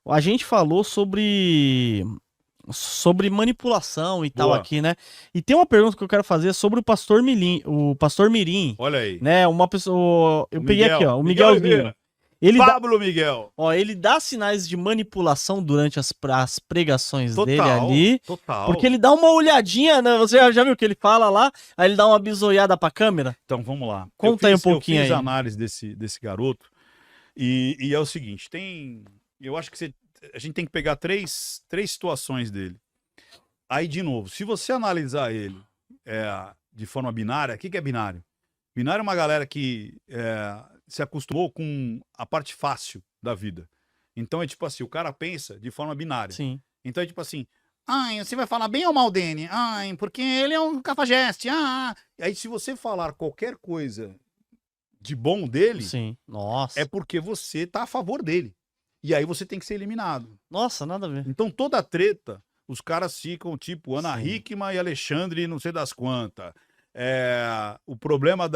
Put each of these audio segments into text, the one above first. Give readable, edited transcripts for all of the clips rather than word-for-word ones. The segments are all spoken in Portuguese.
A gente falou sobre manipulação e tal Boa. aqui, né? E tem uma pergunta que eu quero fazer sobre o pastor Mirim, Olha aí. né? Uma pessoa, eu O peguei aqui, Miguel. ó, o Miguel Miguelzinho. Oliveira. Ele dá, Pablo Miguel. ó, ele dá sinais de manipulação durante as pregações dele Total. ali, porque Total. ele dá uma olhadinha, né? Você já viu o que ele fala lá? Aí ele dá uma bisoiada pra câmera. Então, vamos lá. Conta aí um Eu pouquinho fiz aí. análise desse garoto e é o seguinte, eu acho que a gente tem que pegar três situações dele. Aí, de novo, se você analisar ele de forma binária, o que é binário? Binário é uma galera que se acostumou com a parte fácil da vida. Então é tipo assim, o cara pensa de forma binária. Sim, Então é tipo assim, ai, você vai falar bem ou mal dele? Ai, porque ele é um cafajeste. Aí se você falar qualquer coisa de bom dele, sim. é Nossa. porque você tá a favor dele. E aí você tem que ser eliminado. Nossa, nada a ver. Então toda treta, os caras ficam tipo Ana Sim. Hickman e Alexandre não sei das quantas. O problema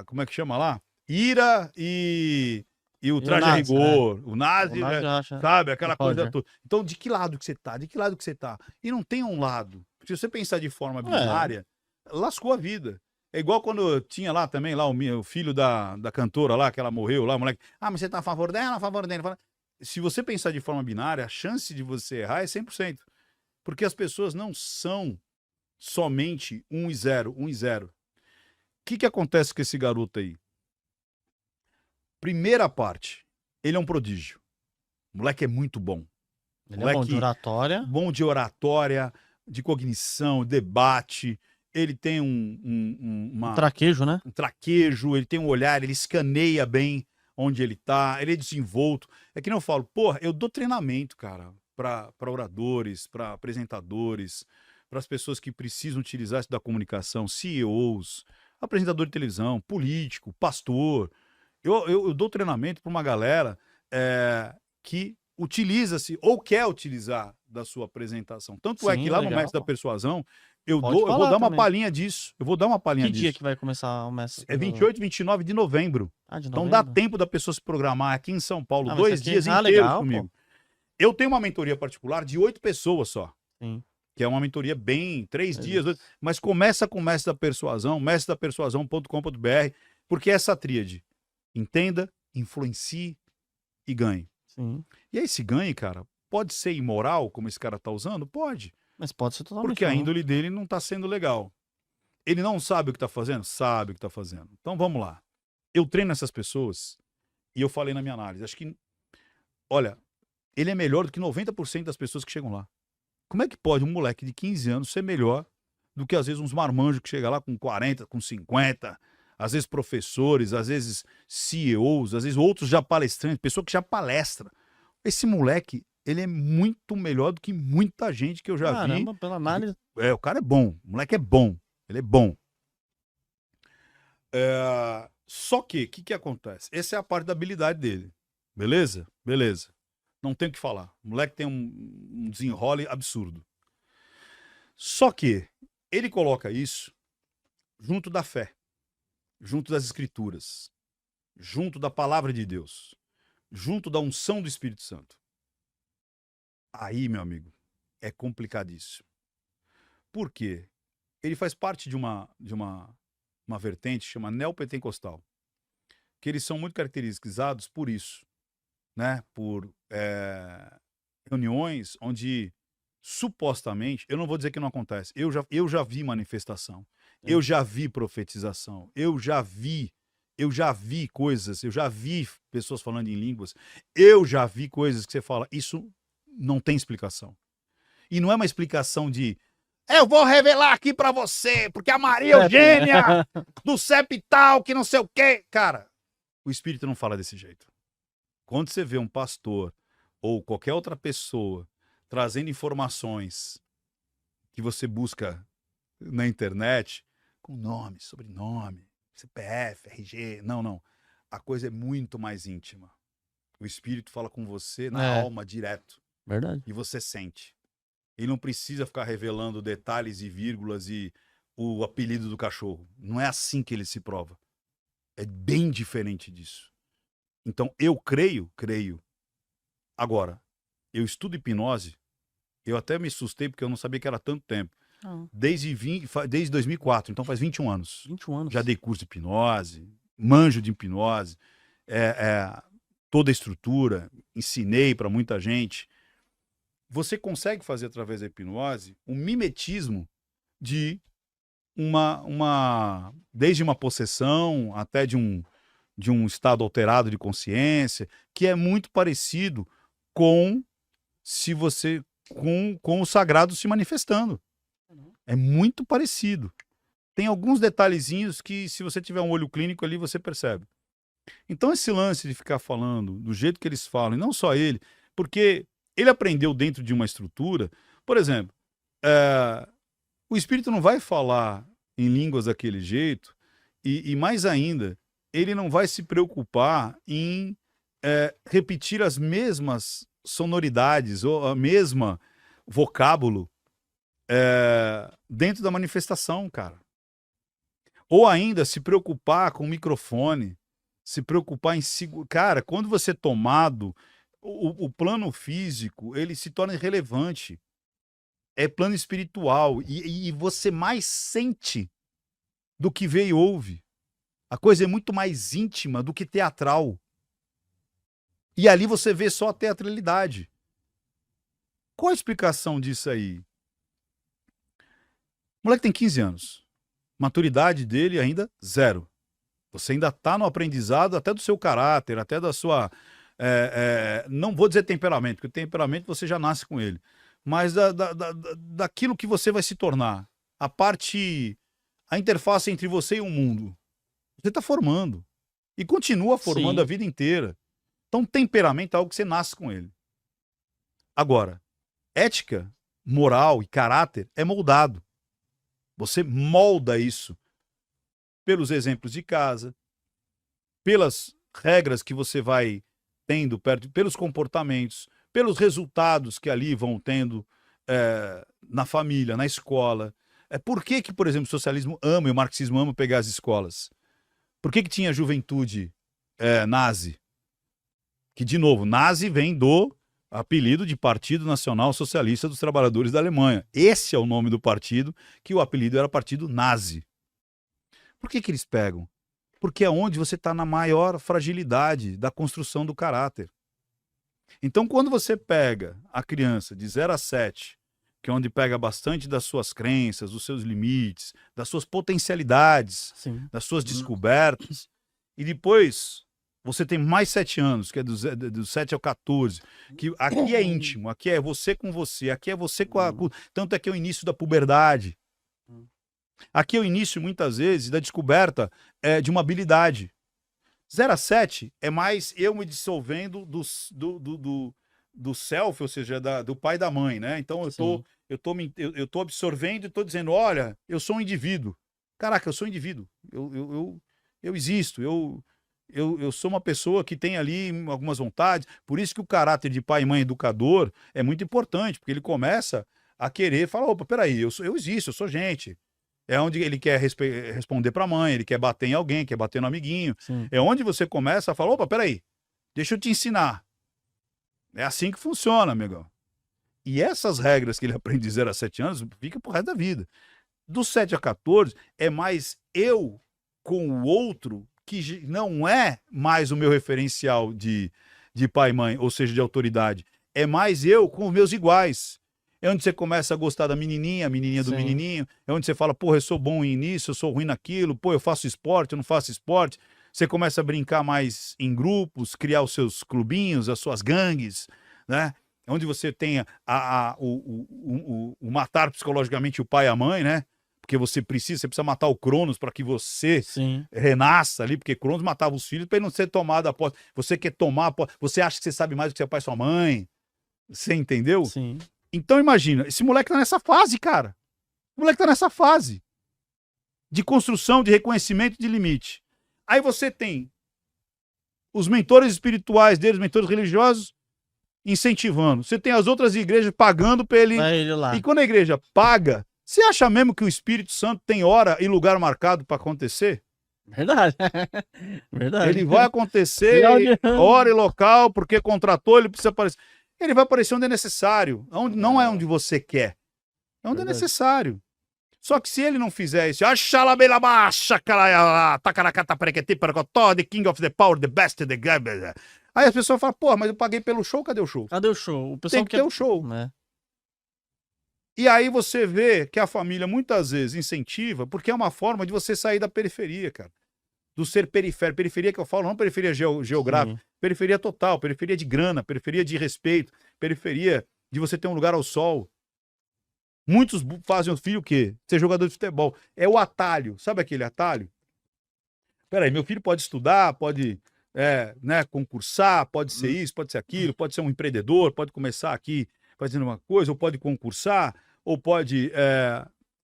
como é que chama lá? Ira e o E o traje a Nazi, é. rigor. O O Nazi, Nazi acha sabe? que Aquela coisa pode. toda. Então, de que lado que você tá? De que lado que você tá? E não tem um lado. Se você pensar de forma É, binária, lascou a vida. É igual quando tinha lá também, lá o filho da cantora lá, que ela morreu lá, o moleque. Mas você tá a favor dela, a favor dele? Se você pensar de forma binária, a chance de você errar é 100%. Porque as pessoas não são somente 1 e 0, 1 e 0. O que acontece com esse garoto aí? Primeira parte, ele é um prodígio. O moleque é muito bom. ele é bom de Moleque oratória. bom de oratória, de cognição, debate. Ele tem Um traquejo, né? um traquejo, ele tem um olhar, ele escaneia bem onde ele tá, ele é desenvolto. É que não eu falo, porra, eu dou treinamento, cara, para oradores, para apresentadores, para as pessoas que precisam utilizar isso da comunicação, CEOs, apresentador de televisão, político, pastor. Eu dou treinamento para uma galera que utiliza-se ou quer utilizar da sua apresentação. Tanto é que Sim, lá no legal, Mestre da pô. Persuasão, Pode eu vou falar dar uma também. palhinha disso. Eu vou dar uma palhinha Que dia disso. que vai começar o mês? É 28 e 29 de novembro. Ah, de Então dá novembro? tempo da pessoa se programar aqui em São Paulo, Ah, mas isso 2 aqui. dias Ah, inteiros legal, pô. comigo. Eu tenho uma mentoria particular de 8 pessoas só, Sim. que é uma mentoria bem, 3 dias, Beleza. mas começa com o Mestre da Persuasão, mestredapersuasão.com.br, porque é essa tríade. Entenda, influencie e ganhe. Sim. E aí, esse ganhe, cara, pode ser imoral, como esse cara tá usando? Pode. Mas pode ser Porque totalmente a não. índole dele não tá sendo legal. Ele não sabe o que tá fazendo? Sabe o que tá fazendo. Então vamos lá. Eu treino essas pessoas e eu falei na minha análise. Acho que, olha, ele é melhor do que 90% das pessoas que chegam lá. Como é que pode um moleque de 15 anos ser melhor do que às vezes uns marmanjos que chegam lá com 40, com 50, às vezes professores, às vezes CEOs, às vezes outros já palestrantes, pessoa que já palestra. Esse moleque, ele é muito melhor do que muita gente que eu já vi. Caramba, pela análise. O cara é bom, o moleque é bom, ele é bom. Só que, o que acontece? Essa é a parte da habilidade dele. Beleza? Beleza. Não tem o que falar. O moleque tem um desenrole absurdo. Só que ele coloca isso junto da fé, junto das escrituras, junto da palavra de Deus, junto da unção do Espírito Santo. Aí, meu amigo, é complicadíssimo. Por quê? Ele faz parte de uma vertente que chama neopentecostal, que eles são muito caracterizados por isso, né? Por reuniões onde supostamente, eu não vou dizer que não acontece, eu já vi manifestação, eu Sim. já vi profetização, eu já vi coisas, eu já vi pessoas falando em línguas, eu já vi coisas que você fala, isso não tem explicação. E não é uma explicação de eu vou revelar aqui pra você, porque a Maria CEP, né? Eugênia do CEP tal, que não sei o quê. Cara, o Espírito não fala desse jeito. Quando você vê um pastor ou qualquer outra pessoa trazendo informações que você busca na internet, com nome, sobrenome, CPF, RG, não. A coisa é muito mais íntima. O Espírito fala com você na É, alma direto verdade. e você sente. Ele não precisa ficar revelando detalhes e vírgulas e o apelido do cachorro. Não é assim que ele se prova. É bem diferente disso. Então, eu creio. Agora, eu estudo hipnose, eu até me assustei porque eu não sabia que era tanto tempo. Ah, Desde 2004, então faz 21 anos. 21 anos. Já dei curso de hipnose, manjo de hipnose, toda a estrutura, ensinei para muita gente. Você consegue fazer através da hipnose um mimetismo de desde uma possessão até de um estado alterado de consciência, que é muito parecido com com o sagrado se manifestando. É muito parecido. Tem alguns detalhezinhos que, se você tiver um olho clínico ali, você percebe. Então, esse lance de ficar falando do jeito que eles falam, e não só ele, porque ele aprendeu dentro de uma estrutura. Por exemplo, o espírito não vai falar em línguas daquele jeito, e mais ainda, ele não vai se preocupar em repetir as mesmas sonoridades ou a mesma vocábulo dentro da manifestação, cara. Ou ainda se preocupar com o microfone, se preocupar em... Cara, quando você é tomado, o plano físico, ele se torna irrelevante. É plano espiritual. E você mais sente do que vê e ouve. A coisa é muito mais íntima do que teatral. E ali você vê só a teatralidade. Qual a explicação disso aí? O moleque tem 15 anos. Maturidade dele ainda 0. Você ainda está no aprendizado até do seu caráter, até da sua... não vou dizer temperamento, porque o temperamento você já nasce com ele. Mas daquilo que você vai se tornar. A interface entre você e o mundo. Você está formando. E continua formando Sim. a vida inteira. Então, temperamento é algo que você nasce com ele. Agora, ética, moral e caráter é moldado. Você molda isso pelos exemplos de casa, pelas regras que você vai tendo, pelos comportamentos, pelos resultados que ali vão tendo na família, na escola. Por que, por exemplo, o socialismo ama e o marxismo ama pegar as escolas? Por que tinha juventude nazi? Que, de novo, nazi vem do apelido de Partido Nacional Socialista dos Trabalhadores da Alemanha. Esse é o nome do partido, que o apelido era Partido Nazi. Por que eles pegam? Porque é onde você está na maior fragilidade da construção do caráter. Então, quando você pega a criança de 0 a 7, que é onde pega bastante das suas crenças, dos seus limites, das suas potencialidades, Sim. das suas descobertas, e depois você tem mais 7 anos, que é do 7 ao 14, que aqui é íntimo, aqui é você com você, aqui é você com a... Tanto é que é o início da puberdade. Aqui é o início, muitas vezes, da descoberta de uma habilidade. 0 a 7 é mais eu me dissolvendo do self, ou seja, do pai e da mãe, né? Então eu tô absorvendo e tô dizendo, olha, eu sou um indivíduo. Caraca, eu sou um indivíduo. Eu existo, eu sou uma pessoa que tem ali algumas vontades. Por isso que o caráter de pai e mãe educador é muito importante, porque ele começa a querer falar, opa, peraí, eu existo, eu sou gente. É onde ele quer responder para a mãe, ele quer bater em alguém, quer bater no amiguinho. Sim. É onde você começa a falar, opa, peraí, deixa eu te ensinar. É assim que funciona, amigão. E essas regras que ele aprende de 0 a 7 anos, fica pro resto da vida. Dos 7 a 14, é mais eu com o outro, que não é mais o meu referencial de pai e mãe, ou seja, de autoridade. É mais eu com os meus iguais. É onde você começa a gostar da menininha, a menininha do Sim. menininho. É onde você fala, porra, eu sou bom nisso, eu sou ruim naquilo. Pô, eu faço esporte, eu não faço esporte. Você começa a brincar mais em grupos, criar os seus clubinhos, as suas gangues, né? É onde você tem o matar psicologicamente o pai e a mãe, né? Porque você precisa matar o Cronos para que você renasça ali, porque Cronos matava os filhos para ele não ser tomado a posse. Você quer tomar a posse, você acha que você sabe mais do que seu pai e sua mãe. Você entendeu? Sim. Então imagina, esse moleque tá nessa fase, cara. O moleque tá nessa fase de construção, de reconhecimento de limite. Aí você tem os mentores espirituais deles, mentores religiosos, incentivando. Você tem as outras igrejas pagando para ele. Vai ele lá. E quando a igreja paga, você acha mesmo que o Espírito Santo tem hora e lugar marcado para acontecer? Verdade. Verdade. Ele vai acontecer, E onde- hora e local, porque contratou, ele precisa aparecer. Ele vai aparecer onde é necessário, não é onde você quer, é onde é Verdade. necessário. Só que se ele não fizer isso, the king of the power, the best, the guy. Aí as pessoas falam, pô, mas eu paguei pelo show, cadê o show? Cadê o show? O pessoal Tem que ter o show. né? E aí você vê que a família muitas vezes incentiva, porque é uma forma de você sair da periferia, cara. Do ser periférico. Periferia que eu falo, não periferia geográfica, Sim. periferia total, periferia de grana, periferia de respeito, periferia de você ter um lugar ao sol. Muitos fazem o filho o quê? Ser jogador de futebol. É o atalho. Sabe aquele atalho? Peraí, meu filho pode estudar, pode né, concursar, pode ser isso, pode ser aquilo, pode ser um empreendedor, pode começar aqui fazendo uma coisa, ou pode concursar, ou pode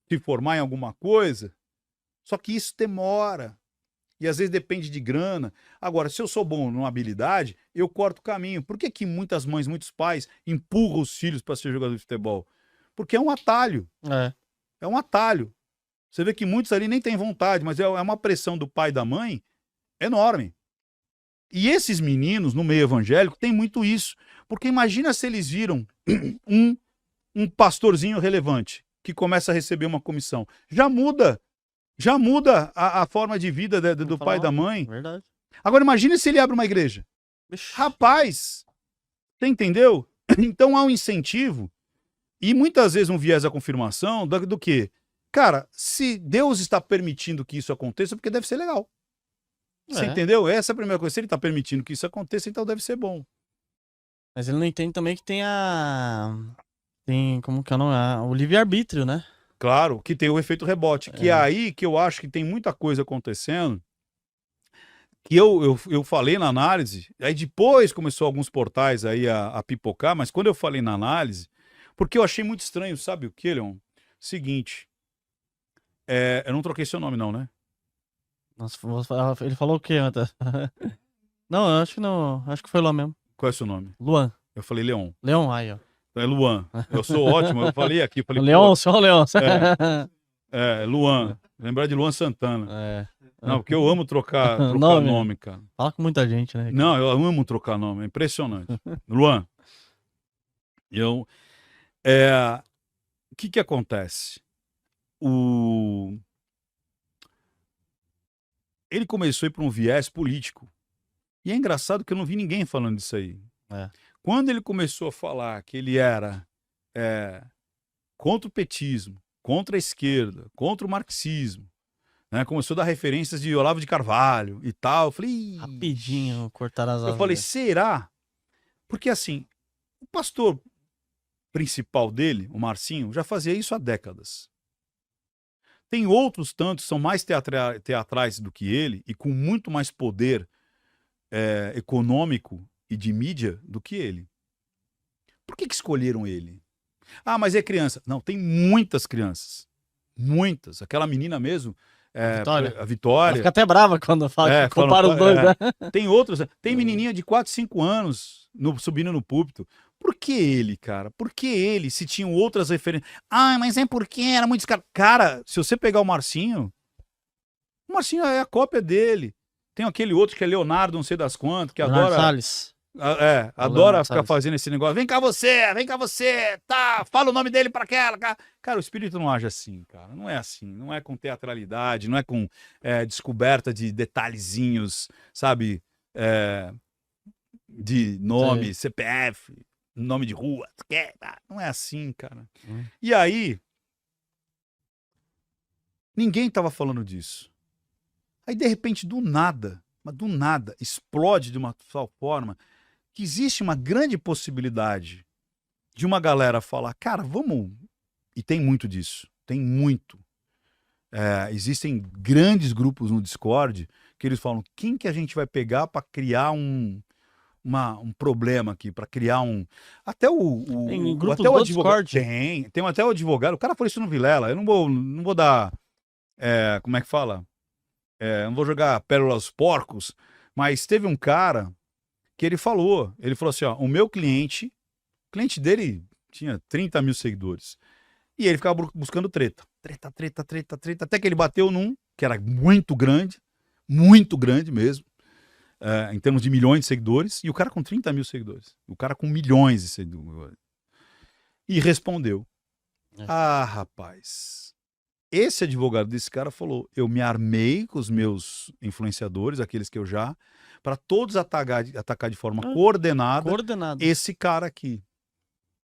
se formar em alguma coisa. Só que isso demora. E às vezes depende de grana. Agora, se eu sou bom numa habilidade, eu corto o caminho. Por que muitas mães, muitos pais empurram os filhos para ser jogador de futebol? Porque é um atalho. É. É um atalho. Você vê que muitos ali nem têm vontade, mas é uma pressão do pai e da mãe enorme. E esses meninos, no meio evangélico, tem muito isso. Porque imagina se eles viram um pastorzinho relevante que começa a receber uma comissão. Já muda a forma de vida do pai e da mãe. Verdade. Agora imagine se ele abre uma igreja. Vixe. Rapaz, você entendeu? Então há um incentivo e muitas vezes um viés à confirmação do quê? Cara, se Deus está permitindo que isso aconteça, porque deve ser legal. Você entendeu? Essa é a primeira coisa. Se ele está permitindo que isso aconteça, então deve ser bom. Mas ele não entende também que tem como que é o nome? O livre-arbítrio, né? Claro, que tem o efeito rebote, que é aí que eu acho que tem muita coisa acontecendo, que eu falei na análise, aí depois começou alguns portais aí a pipocar, mas quando eu falei na análise, porque eu achei muito estranho, sabe o que, Leon? Seguinte, eu não troquei seu nome não, né? Nossa, ele falou o quê antes? Não, eu acho que não. Acho que foi Luan mesmo. Qual é o seu nome? Luan. Eu falei Leon. Leon, aí, ó. É Luan. Eu sou ótimo, eu falei aqui. Falei, Leon, senhor Leon. Luan. Lembrar de Luan Santana. É. Não, porque eu amo trocar nome, cara. Fala com muita gente, né? Não, eu amo trocar nome, é impressionante. Luan, o que acontece? Ele começou a ir para um viés político. E é engraçado que eu não vi ninguém falando disso aí. Quando ele começou a falar que ele era contra o petismo, contra a esquerda, contra o marxismo, né? Começou a dar referências de Olavo de Carvalho e tal. Eu falei... Rapidinho, cortar as asas. Eu falei, será? Porque assim, o pastor principal dele, o Marcinho, já fazia isso há décadas. Tem outros tantos que são mais teatrais do que ele e com muito mais poder econômico e de mídia do que ele. Por que escolheram ele? Ah, mas é criança. Não, tem muitas crianças. Muitas. Aquela menina mesmo, a Vitória. Ela fica até brava quando fala, compara os dois, né? Tem outros. Tem menininha de 4, 5 anos subindo no púlpito. Por que ele, cara? Por que ele, se tinham outras referências? Ah, mas é porque era muito... Cara, se você pegar o Marcinho é a cópia dele. Tem aquele outro que é Leonardo, não sei das quantas, que Leonardo adora... Salles. Adora ficar fazendo esse negócio. Vem cá você, tá, fala o nome dele pra aquela. Cara, o espírito não age assim, cara. Não é assim. Não é com teatralidade, não é com descoberta de detalhezinhos, sabe? De nome, CPF, nome de rua. Não é assim, cara. E aí, ninguém tava falando disso. Aí, de repente, do nada, explode de uma tal forma que existe uma grande possibilidade de uma galera falar, cara, vamos... E tem muito disso, tem muito. Existem grandes grupos no Discord que eles falam, quem que a gente vai pegar para criar um problema aqui, para criar até Tem grupos até o do advogado. Discord? Tem até o advogado, o cara falou isso no Vilela, eu não vou dar, como é que fala? Não vou jogar pérola aos porcos, mas teve um cara que ele falou assim, ó, o meu cliente dele tinha 30 mil seguidores, e ele ficava buscando treta, até que ele bateu num, que era muito grande, muito grande mesmo, em termos de milhões de seguidores, e o cara com 30 mil seguidores. O cara com milhões de seguidores. E respondeu. Ah, rapaz. Esse advogado desse cara falou, eu me armei com os meus influenciadores, aqueles que eu já, para todos atacar de forma coordenada esse cara aqui.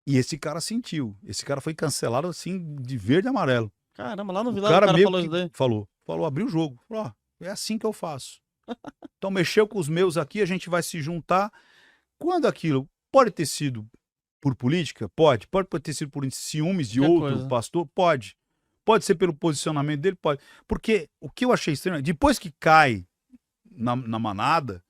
E esse cara sentiu. Esse cara foi cancelado assim, de verde e amarelo. Caramba, lá no Vilar o cara falou isso daí. Falou, abriu o jogo. Falou, é assim que eu faço. Então mexeu com os meus aqui, a gente vai se juntar. Quando aquilo pode ter sido por política? Pode ter sido por ciúmes de outro pastor? Pode. Pode ser pelo posicionamento dele? Pode. Porque o que eu achei estranho, depois que cai na manada,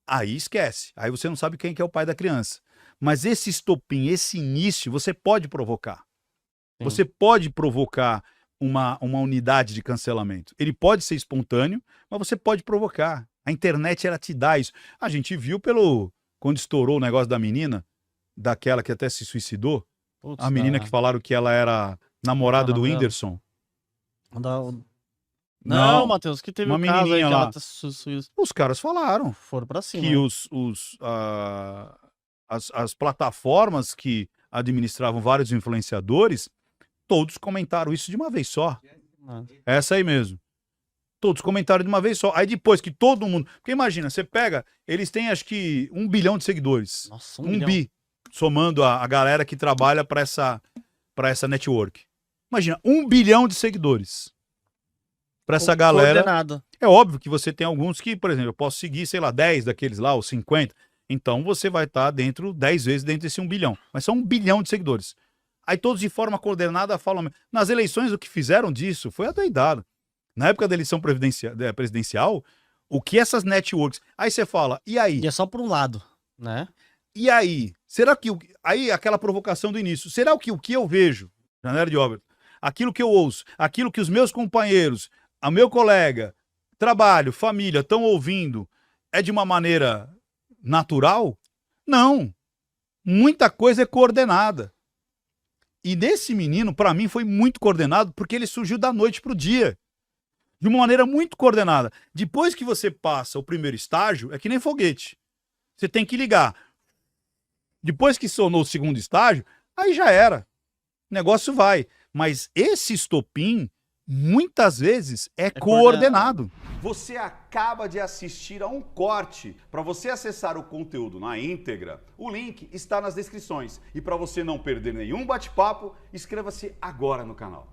aí esquece. Aí você não sabe quem que é o pai da criança. Mas esse estopim, esse início, você pode provocar. Sim. Você pode provocar uma unidade de cancelamento. Ele pode ser espontâneo, mas você pode provocar. A internet, ela te dá isso. A gente viu quando estourou o negócio da menina, daquela que até se suicidou. Putz, a menina que falaram que ela era namorada do Whindersson. Não, Matheus, que teve uma caso aí que lá. Ela Os caras falaram. Foram pra cima. Que as plataformas que administravam vários influenciadores, todos comentaram isso de uma vez só. Essa aí mesmo. Todos comentaram de uma vez só. Aí depois que todo mundo... Porque imagina, você pega... Eles têm acho que 1 bilhão de seguidores. Nossa, 1 bi. Somando a galera que trabalha para essa network. Imagina, 1 bilhão de seguidores. Para essa galera. Coordenado. É óbvio que você tem alguns que, por exemplo, eu posso seguir, sei lá, 10 daqueles lá, ou 50. Então você vai estar 10 vezes dentro desse 1 bilhão. Mas são 1 bilhão de seguidores. Aí todos de forma coordenada falam... Nas eleições, o que fizeram disso foi adoidado. Na época da eleição presidencial, o que essas networks... Aí você fala, e aí? E é só por um lado, né? E aí? Será que... Aí aquela provocação do início. Será que o que eu vejo, Janela de Óbito, aquilo que eu ouço, aquilo que os meus companheiros, o meu colega, trabalho, família, estão ouvindo, é de uma maneira natural? Não. Muita coisa é coordenada. E nesse menino, para mim, foi muito coordenado, porque ele surgiu da noite pro dia. De uma maneira muito coordenada. Depois que você passa o primeiro estágio, é que nem foguete. Você tem que ligar. Depois que sonou o segundo estágio, aí já era. O negócio vai. Mas esse estopim, muitas vezes, é coordenado. Você acaba de assistir a um corte. Para você acessar o conteúdo na íntegra, o link está nas descrições. E para você não perder nenhum bate-papo, inscreva-se agora no canal.